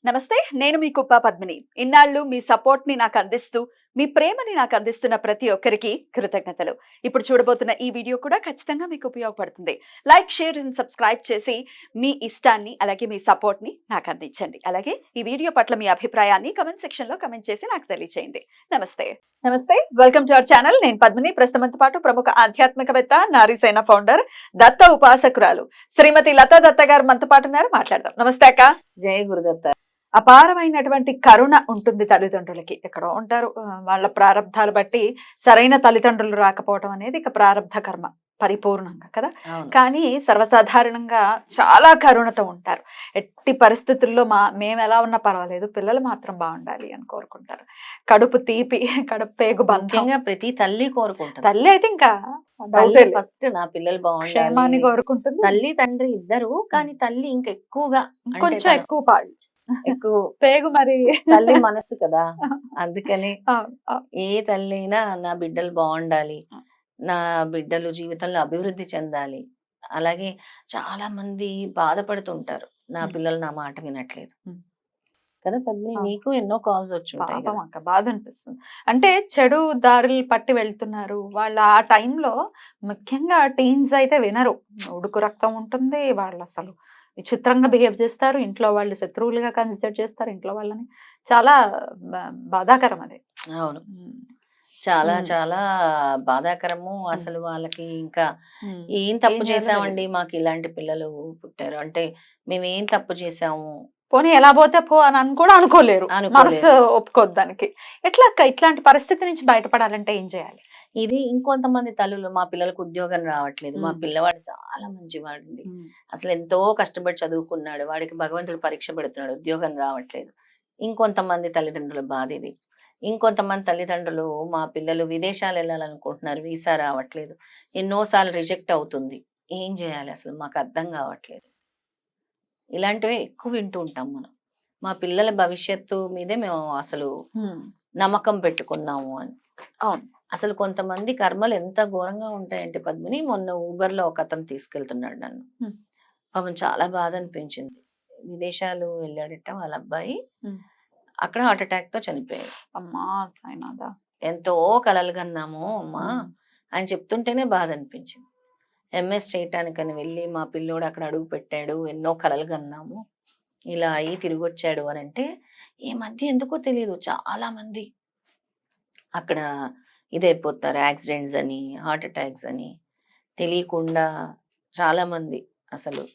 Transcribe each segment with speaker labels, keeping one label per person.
Speaker 1: నమస్తే. నేను మీ కుప్ప పద్మిని. ఇన్నాళ్ళు మీ సపోర్ట్‌ని నాకందిస్తూ, మీ ప్రేమని నాకందిస్తున్న ప్రతి ఒక్కరికి కృతజ్ఞతలు. ఇప్పుడు చూడబోతున్న ఈ వీడియో కూడా ఖచ్చితంగా మీకు ఉపయోగపడుతుంది. లైక్, షేర్ అండ్ సబ్స్క్రైబ్ చేసి మీ ఇష్టాన్ని, అలాగే మీ సపోర్ట్‌ని నాకందించండి. అలాగే ఈ వీడియో పట్ల మీ అభిప్రాయాన్ని కామెంట్ సెక్షన్‌లో కామెంట్ చేసి నాకు తెలియజేయండి. నమస్తే. నమస్తే. Welcome to our channel. నేను పద్మిని. ప్రస్తుతంతో పాటు ప్రముఖ ఆధ్యాత్మికవేత్త, నారీసేన ఫౌండర్, దత్త ఉపాసకురాలు శ్రీమతి లతా దత్త గారు మనతో పాటు ఉన్నారు. మాట్లాడదాం. నమస్తే అక్క.
Speaker 2: జై గురుదత్త.
Speaker 1: అపారమైనటువంటి కరుణ ఉంటుంది తల్లిదండ్రులకి. ఎక్కడో ఉంటారు. వాళ్ళ ప్రారంధాలు బట్టి సరైన తల్లిదండ్రులు రాకపోవడం అనేది ఇక ప్రారంధ కర్మ పరిపూర్ణంగా కదా. కానీ సర్వసాధారణంగా చాలా కరుణతో ఉంటారు. ఎట్టి పరిస్థితుల్లో మేము ఎలా ఉన్నా పర్వాలేదు, పిల్లలు మాత్రం బాగుండాలి అని కోరుకుంటారు. కడుపు తీపి, కడుపు పేగు బంధంగా
Speaker 2: ప్రతి తల్లి కోరుకుంటుంది.
Speaker 1: తల్లి అయితే ఇంకా
Speaker 2: ఫస్ట్ నా పిల్లలు
Speaker 1: క్షేమాన్ని
Speaker 2: బాగుండాలి.
Speaker 1: కోరుకుంటుంది.
Speaker 2: తల్లి తండ్రి ఇద్దరు, కానీ తల్లి ఇంకెక్కువగా
Speaker 1: కొంచెం ఎక్కువ పాళ్ళు
Speaker 2: ఎక్కువ
Speaker 1: పేగు మరి
Speaker 2: తల్లి మనసు కదా. అందుకని
Speaker 1: అవును, అవును.
Speaker 2: ఏ తల్లి అయినా నా బిడ్డలు బాగుండాలి, నా బిడ్డలు జీవితంలో అభివృద్ధి చెందాలి. అలాగే చాలా మంది బాధపడుతుంటారు, నా పిల్లలు నా మాట వినట్లేదు కదా. పద్మిని, నీకు ఎన్నో కాల్స్ వచ్చుంటాయి
Speaker 1: పాపం అక్క, బాధ అనిపిస్తుంది. అంటే చెడు దారులు పట్టి వెళ్తున్నారు వాళ్ళు. ఆ టైంలో ముఖ్యంగా టీన్స్ అయితే వినరు. ఉడుకు రక్తం ఉంటుంది. వాళ్ళు అసలు విచిత్రంగా బిహేవ్ చేస్తారు. ఇంట్లో వాళ్ళు శత్రువులుగా కన్సిడర్ చేస్తారు ఇంట్లో వాళ్ళని. చాలా బాధాకరం అది.
Speaker 2: అవును, చాలా చాలా బాధాకరము. అసలు వాళ్ళకి ఇంకా ఏం తప్పు చేసామండి, మాకు ఇలాంటి పిల్లలు పుట్టారు అంటే మేమేం తప్పు చేసాము,
Speaker 1: పోనీ ఎలా పోతే పో అని కూడా అనుకోలేరు. మనసు ఒప్పుకోద్దు దానికి. ఎట్లా అక్క ఇట్లాంటి పరిస్థితి నుంచి బయటపడాలంటే ఏం చేయాలి?
Speaker 2: ఇది ఇంకొంతమంది తల్లులు, మా పిల్లలకు ఉద్యోగం రావట్లేదు, మా పిల్లవాడు చాలా మంచివాడండి, అసలు ఎంతో కష్టపడి చదువుకున్నాడు, వాడికి భగవంతుడు పరీక్ష పెడుతున్నాడు, ఉద్యోగం రావట్లేదు. ఇంకొంతమంది తల్లిదండ్రుల బాధ ఇది. ఇంకొంతమంది తల్లిదండ్రులు, మా పిల్లలు విదేశాలు వెళ్ళాలనుకుంటున్నారు, వీసా రావట్లేదు, ఎన్నోసార్లు రిజెక్ట్ అవుతుంది, ఏం చేయాలి అసలు మాకు అర్థం కావట్లేదు. ఇలాంటివే ఎక్కువ వింటూ ఉంటాం మనం. మా పిల్లల భవిష్యత్తు మీదే మేము అసలు నమ్మకం పెట్టుకున్నాము అని.
Speaker 1: అవును,
Speaker 2: అసలు కొంతమంది కర్మలు ఎంత ఘోరంగా ఉంటాయంటే పద్మిని, మొన్న ఊబర్ లో ఒక అతను తీసుకెళ్తున్నాడు నన్ను. పాపం చాలా బాధ అనిపించింది. విదేశాలు వెళ్ళాడట వాళ్ళ అబ్బాయి, అక్కడ హార్ట్ అటాక్ తో చనిపోయాడు.
Speaker 1: అమ్మా సాయినాథ.
Speaker 2: ఎంతో కలలు కన్నాము అమ్మా అని చెప్తుంటేనే బాధ అనిపించింది. ఎంఎస్ చేయటానికని వెళ్ళి మా పిల్లోడు అక్కడ అడుగు పెట్టాడు, ఎన్నో కలలు కన్నాము, ఇలా అయ్యి తిరిగి వచ్చాడు అని అంటే, ఈ మధ్య ఎందుకో తెలియదు చాలా మంది అక్కడ ఇదైపోతారు, యాక్సిడెంట్స్ అని, హార్ట్ అటాక్స్ అని, తెలియకుండా చాలా మంది. అసలు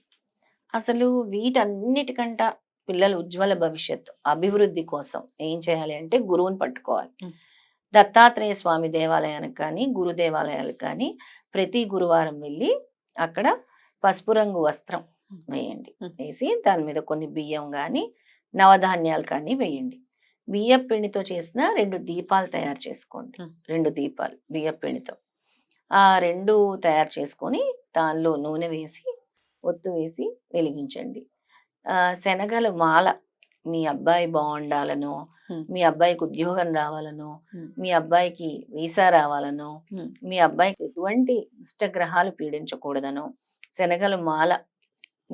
Speaker 2: అసలు వీటన్నిటికంట పిల్లల ఉజ్వల భవిష్యత్తు అభివృద్ధి కోసం ఏం చేయాలి అంటే గురువుని పట్టుకోవాలి. దత్తాత్రేయ స్వామి దేవాలయానికి కానీ, గురు దేవాలయాలకు కానీ ప్రతి గురువారం వెళ్ళి అక్కడ పసుపు రంగు వస్త్రం వేయండి. వేసి దాని మీద కొన్ని బియ్యం కానీ, నవధాన్యాలు కానీ వేయండి. బియ్యం పిండితో చేసిన 2 దీపాలు తయారు చేసుకోండి. 2 దీపాలు బియ్యం పిండితో, ఆ 2 తయారు చేసుకొని దానిలో నూనె వేసి, ఒత్తు వేసి వెలిగించండి. శనగల మాల, మీ అబ్బాయి బాగుండాలనో, మీ అబ్బాయికి ఉద్యోగం రావాలనో, మీ అబ్బాయికి వీసా రావాలనో, మీ అబ్బాయికి ఎటువంటి దుష్టగ్రహాలు పీడించకూడదనో శనగల మాల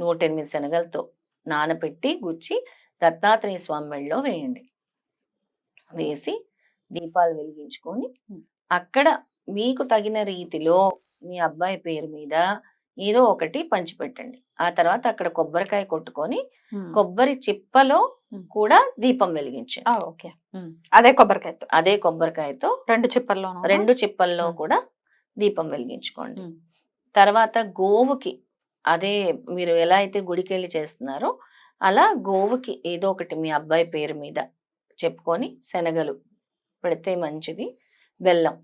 Speaker 2: 108 శనగలతో నానబెట్టి గుచ్చి దత్తాత్రేయ స్వామి మెడలో వేయండి. వేసి దీపాలు వెలిగించుకొని అక్కడ మీకు తగిన రీతిలో మీ అబ్బాయి పేరు మీద ఏదో ఒకటి పంచిపెట్టండి. ఆ తర్వాత అక్కడ కొబ్బరికాయ కొట్టుకొని కొబ్బరి చిప్పలో కూడా దీపం వెలిగించండి.
Speaker 1: ఓకే, అదే కొబ్బరికాయతో,
Speaker 2: అదే కొబ్బరికాయతో 2 చిప్పల్లో కూడా దీపం వెలిగించుకోండి. తర్వాత గోవుకి, అదే మీరు ఎలా అయితే గుడికి వెళ్ళి చేస్తున్నారో అలా గోవుకి ఏదో ఒకటి మీ అబ్బాయి పేరు మీద చెప్పుకొని శనగలు పెడితే మంచిది, బెల్లం,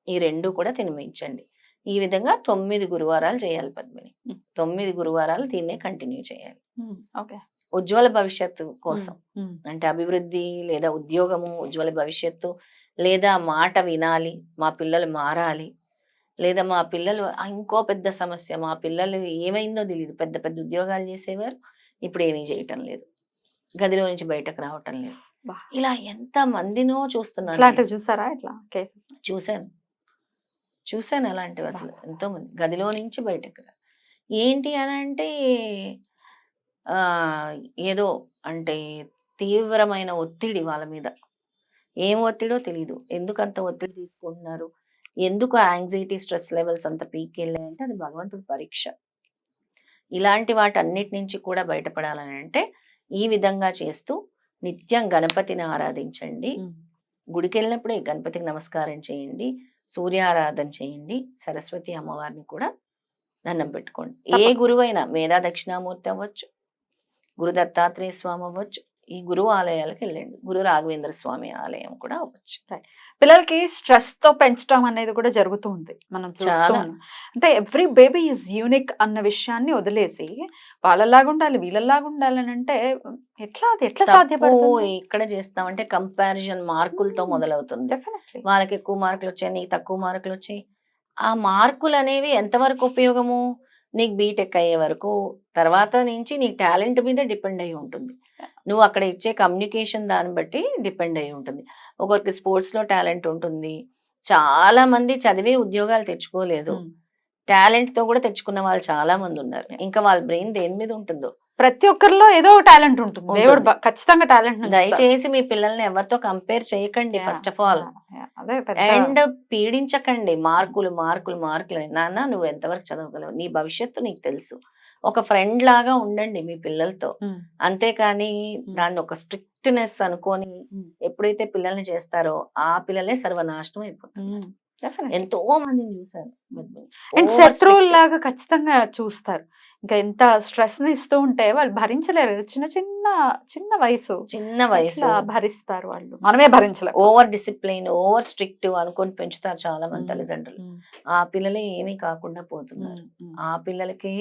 Speaker 2: ఈ 2 కూడా తినిపించండి. ఈ విధంగా 9 గురువారాలు చేయాలి పద్మిని. 9 గురువారాలు దీన్నే కంటిన్యూ చేయాలి. ఉజ్వల భవిష్యత్తు కోసం, అంటే అభివృద్ధి లేదా ఉద్యోగము, ఉజ్వల భవిష్యత్తు, లేదా మాట వినాలి, మా పిల్లలు మారాలి, లేదా మా పిల్లలు ఇంకో పెద్ద సమస్య, మా పిల్లలు ఏమైందో తెలియదు, పెద్ద పెద్ద ఉద్యోగాలు చేసేవారు, ఇప్పుడు ఏమీ చేయటం లేదు, గదిలో నుంచి బయటకు రావటం లేదు, ఇలా ఎంత మందినో చూస్తున్నాను.
Speaker 1: చూసారా? ఇట్లా
Speaker 2: చూశాను అలాంటివి. అసలు ఎంతో మంది గదిలో నుంచి బయటకు రా, ఏంటి అని అంటే ఏదో అంటే తీవ్రమైన ఒత్తిడి వాళ్ళ మీద. ఏం ఒత్తిడో తెలీదు. ఎందుకంత ఒత్తిడి తీసుకుంటున్నారు? ఎందుకు యాంగ్జైటీ, స్ట్రెస్ లెవెల్స్ అంత పీక్‌కెళ్ళాయంటే అది భగవంతుడి పరీక్ష. ఇలాంటి వాటన్నిటి నుంచి కూడా బయటపడాలని అంటే ఈ విధంగా చేస్తూ నిత్యం గణపతిని ఆరాధించండి. గుడికెళ్ళినప్పుడే గణపతికి నమస్కారం చేయండి. సూర్యారాధన చేయండి. సరస్వతి అమ్మవారిని కూడా దండం పెట్టుకోండి. ఏ గురువైనా మేధా దక్షిణామూర్తి అవ్వచ్చు, గురు దత్తాత్రేయ స్వామి అవ్వచ్చు, ఈ గురువు ఆలయాలకు వెళ్ళండి. గురు రాఘవేంద్ర స్వామి ఆలయం కూడా అవ్వచ్చు.
Speaker 1: పిల్లలకి స్ట్రెస్ తో పెంచడం అనేది కూడా జరుగుతూ ఉంది. మనం చూస్తూ
Speaker 2: చాలా.
Speaker 1: ఉన్నాం. అంటే ఎవ్రీ బేబీ ఈజ్ యూనిక్ అన్న విషయాన్ని వదిలేసి వాళ్ళలాగా ఉండాలి, వీళ్ళలాగా ఉండాలని అంటే ఎట్లా
Speaker 2: తప్పు
Speaker 1: సాధ్యపడుతుంది?
Speaker 2: ఎక్కడ చేస్తామంటే కంపారిజన్ మార్కులతో మొదలవుతుంది.
Speaker 1: డెఫినెట్లీ.
Speaker 2: వాళ్ళకి ఎక్కువ మార్కులు వచ్చాయి, నీకు తక్కువ మార్కులు వచ్చాయి. ఆ మార్కులు అనేవి ఎంతవరకు ఉపయోగము? నీకు బీటెక్ అయ్యే వరకు, తర్వాత నుంచి నీ టాలెంట్ మీద డిపెండ్ అయి ఉంటుంది. నువ్వు అక్కడ ఇచ్చే కమ్యూనికేషన్ దాన్ని బట్టి డిపెండ్ అయి ఉంటుంది. ఒకరికి స్పోర్ట్స్ లో టాలెంట్ ఉంటుంది. చాలా మంది చదివే ఉద్యోగాలు తెచ్చుకోలేదు. టాలెంట్ తో కూడా తెచ్చుకున్న వాళ్ళు చాలా మంది ఉన్నారు. ఇంకా వాళ్ళ బ్రెయిన్ దేని మీద ఉంటుందో.
Speaker 1: ప్రతి ఒక్కరిలో ఏదో టాలెంట్ ఉంటుంది. దేవుడు
Speaker 2: ఉంటుంది.
Speaker 1: ఖచ్చితంగా టాలెంట్
Speaker 2: దయచేసి మీ పిల్లల్ని ఎవరితో కంపేర్ చేయకండి ఫస్ట్ ఆఫ్ ఆల్.
Speaker 1: అదే
Speaker 2: అండ్ పీడించకండి. మార్కులు మార్కులు మార్కులు అని. నాన్న నువ్వు ఎంతవరకు చదవగలవు, నీ భవిష్యత్తు నీకు తెలుసు. ఒక ఫ్రెండ్ లాగా ఉండండి మీ పిల్లలతో. అంతేకాని దాన్ని ఒక స్ట్రిక్ట్నెస్ అనుకొని ఎప్పుడైతే పిల్లల్ని చేస్తారో ఆ పిల్లలే సర్వనాశనం అయిపోతుంది. ఎంతో మందిని చూసాను.
Speaker 1: అండ్ శత్రువుల్లాగా ఖచ్చితంగా చూస్తారు. ఇంకా ఎంత స్ట్రెస్ ని ఇస్తూ ఉంటే వాళ్ళు భరించలేరు. చిన్న వయసు
Speaker 2: వయసు
Speaker 1: భరిస్తారు వాళ్ళు, మనమే భరించలేము.
Speaker 2: ఓవర్ డిసిప్లైన్, ఓవర్ స్ట్రిక్ట్ అనుకొని పెంచుతారు చాలా మంది తల్లిదండ్రులు. ఆ పిల్లలే ఏమీ కాకుండా పోతున్నారు. ఆ పిల్లలకే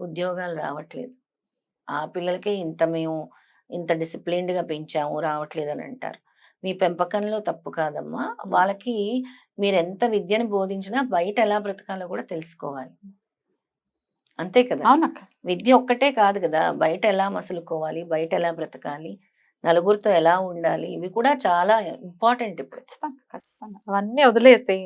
Speaker 2: ఉద్యోగాలు రావట్లేదు. ఆ పిల్లలకే మేము ఇంత డిసిప్లిన్డ్ గా పెంచాము రావట్లేదు అని అంటారు. మీ పెంపకంలో తప్పు కాదమ్మా. వాళ్ళకి మీరు ఎంత విద్యను బోధించినా బయట ఎలా బ్రతకాలో కూడా తెలుసుకోవాలి. అంతే కదా.
Speaker 1: అవునక్క.
Speaker 2: విద్య ఒక్కటే కాదు కదా, బయట ఎలా మసులుకోవాలి, బయట ఎలా బ్రతకాలి, నలుగురితో ఎలా ఉండాలి, ఇవి కూడా చాలా ఇంపార్టెంట్ ఇప్పుడు.
Speaker 1: ఖచ్చితంగా అవన్నీ వదిలేసి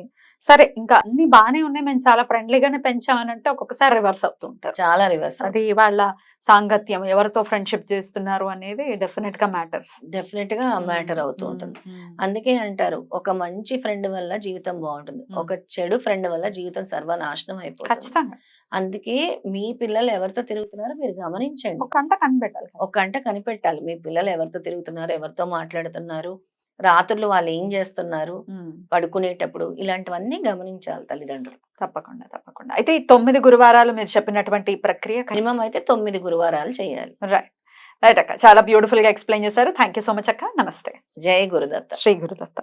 Speaker 1: సరే ఇంకా అన్ని బానే ఉన్నాయి, మేము చాలా ఫ్రెండ్లీగానే పెంచామనంటే ఒక్కొక్కసారి రివర్స్ అవుతూ ఉంటారు.
Speaker 2: చాలా రివర్స్.
Speaker 1: అది వాళ్ళ సాంగత్యం, ఎవరితో ఫ్రెండ్షిప్ చేస్తున్నారు అనేది డెఫినెట్ గా మ్యాటర్స్.
Speaker 2: డెఫినెట్ గా మ్యాటర్ అవుతూ ఉంటుంది. అందుకే అంటారు ఒక మంచి ఫ్రెండ్ వల్ల జీవితం బాగుంటుంది, ఒక చెడు ఫ్రెండ్ వల్ల జీవితం సర్వనాశనం అయిపోతుంది.
Speaker 1: ఖచ్చితంగా.
Speaker 2: అందుకే మీ పిల్లలు ఎవరితో తిరుగుతున్నారో మీరు గమనించండి.
Speaker 1: ఒక గంట కనిపెట్టాలి.
Speaker 2: ఒక గంట కనిపెట్టాలి మీ పిల్లలు ఎవరితో తిరుగుతున్నారు, ఎవరితో మాట్లాడుతున్నారు, రాత్రులు వాళ్ళు ఏం చేస్తున్నారు, పడుకునేటప్పుడు, ఇలాంటివన్నీ గమనించాలి తల్లిదండ్రులు.
Speaker 1: తప్పకుండా తప్పకుండా. అయితే ఈ 9 గురువారాలు మీరు చెప్పినటువంటి ఈ ప్రక్రియ
Speaker 2: మినిమం అయితే 9 గురువారాలు చేయాలి.
Speaker 1: రైట్ అక్క, చాలా బ్యూటిఫుల్ గా ఎక్స్ప్లెయిన్ చేశారు. థ్యాంక్ యూ సో మచ్ అక్క. నమస్తే.
Speaker 2: జై గురుదత్త.
Speaker 1: శ్రీ గురుదత్త.